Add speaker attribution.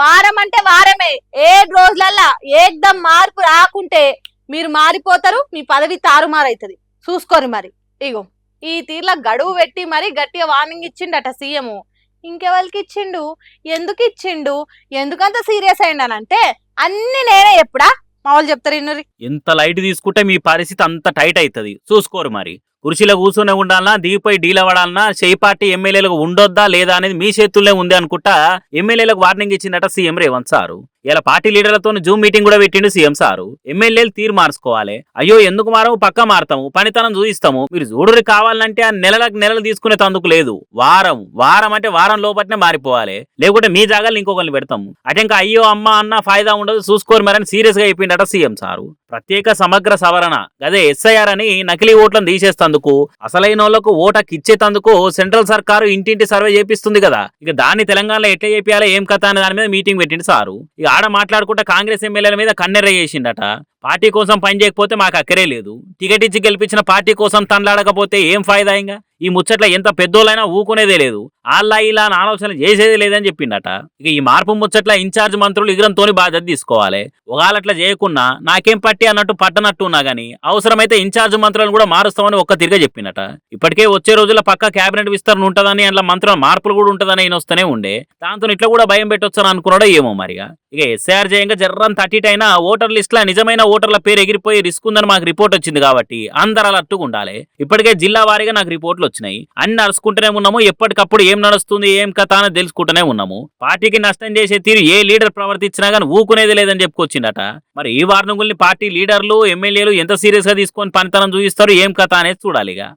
Speaker 1: వారం అంటే వారమే, 7 రోజులల్లా ఏకదం మార్పు రాకుంటే మీరు మారిపోతారు, మీ పదవి తారుమారైతది. చూసుకోరు మరి. ఇగో ఈ తీర్ల గడువు పెట్టి మరి గట్టిగా వార్నింగ్ ఇచ్చిండట సీఎం. ఇంకెవరికి ఇచ్చిండు, ఎందుకు ఇచ్చిండు, ఎందుకంత సీరియస్ అయిండనంటే అన్ని నేనే ఎప్పుడా మా వాళ్ళు చెప్తారు. ఇన్నూరి
Speaker 2: ఎంత లైట్ తీసుకుంటే మీ పరిస్థితి అంత టైట్ అవుతుంది. చూసుకోరు మరి. కుర్చీలో కూర్చునే ఉండాలన్నా, దిగిపోయి డీల్ అవ్వడాలన్నా, చేయి పార్టీ ఎమ్మెల్యేలకు ఉండొద్దా లేదా అనేది మీ చేతుల్లో ఉంది అనుకుంటా ఎమ్మెల్యేలకు వార్నింగ్ ఇచ్చిందట సీఎం రేవంత్ సారు. ఇలా పార్టీ లీడర్లతో జూమ్ మీటింగ్ కూడా పెట్టిండు సీఎం సారు. ఎమ్మెల్యేలు తీరు మార్చుకోవాలి. అయ్యో ఎందుకు మారము, పక్క మారతాము, పనితనం చూయిస్తాము, మీరు చూడురి కావాలంటే ఆ నెలలు తీసుకునే తందుకు లేదు. వారం అంటే వారం లోపట్నే మారిపోవాలి, లేకుంటే మీ జాగాలు ఇంకొకరిని పెడతాము. అంటే ఇంకా అయ్యో అమ్మ అన్న ఫాయిదా ఉండదు, చూసుకోరు మరని సీరియస్ గా అయిపోయిందట సీఎం సారు. ప్రత్యేక సమగ్ర సవరణ అదే ఎస్ఐఆర్ అని నకిలీ ఓట్లను తీసేస్తందుకు, అసలైన వాళ్ళకు ఓటకు ఇచ్చేతందుకు సెంట్రల్ సర్కారు ఇంటింటి సర్వే చేపిస్తుంది కదా. ఇక దాన్ని తెలంగాణలో ఎట్లా చేపియాలో ఏం కథ అనే దాని మీద మీటింగ్ పెట్టిండు సారు. ఇక ఆడ మాట్లాడుకుంటే కాంగ్రెస్ ఎమ్మెల్యేల మీద కన్నెర్ర చేసిండట. పార్టీ కోసం పని చేయకపోతే మాకు అక్కరే లేదు, టికెట్ ఇచ్చి గెలిపించిన పార్టీ కోసం తనలాడకపోతే ఏం ఫాయిదా, ఇంకా ఈ ముచ్చట్ల ఎంత పెద్దోళ్ళైనా ఊకునేదే లేదు, ఆల్లా ఇలా ఆలోచన చేసేదే లేదని చెప్పిండట. ఇక ఈ మార్పు ముచ్చట్ల ఇన్ఛార్జ్ మంత్రులు ఇగ్రంతోని బాధ్యత తీసుకోవాలి. ఒకళ్ళట్లా చేయకున్నా నాకేం పట్టి అన్నట్టు పట్టనట్టు ఉన్నా గానీ అవసరమైతే ఇన్ఛార్జ్ మంత్రులను కూడా మారుస్తామని ఒక్క తిరిగా చెప్పిండట. ఇప్పటికే వచ్చే రోజుల పక్క కేబినెట్ విస్తరణ ఉంటదని, అందులో మంత్రుల మార్పులు కూడా ఉంటదని ఆయన వస్తూనే ఉండే. దాంతో ఇట్లా కూడా భయం పెట్టొచ్చని అనుకున్నాడో ఏమో మరిగా. ఇక ఎస్ఐఆర్ చేయంగా జర్రని తట్టిటైనా ఓటర్ లిస్ట్ లా నిజమైన ఓటర్ల పేరు ఎగిరిపోయి రిస్క్ ఉందని మాకు రిపోర్ట్ వచ్చింది కాబట్టి అందరు అలర్ట్గా ఉండాలి. ఇప్పటికే జిల్లా వారీగా నాకు రిపోర్ట్లు వచ్చినాయి, అన్ని నడుచుకుంటూనే ఉన్నాము. ఎప్పటికప్పుడు ఏం నడుస్తుంది ఏం కథ అని తెలుసుకుంటూనే ఉన్నాము. పార్టీకి నష్టం చేసే తీరు ఏ లీడర్ ప్రవర్తించినా గానీ ఊకునేది లేదని చెప్పుకొచ్చిందట. మరి ఈ వార్నింగుల్ని పార్టీ లీడర్లు ఎమ్మెల్యేలు ఎంత సీరియస్ గా తీసుకొని పనితనం చూపిస్తారు ఏం కథ అనేది చూడాలిగా.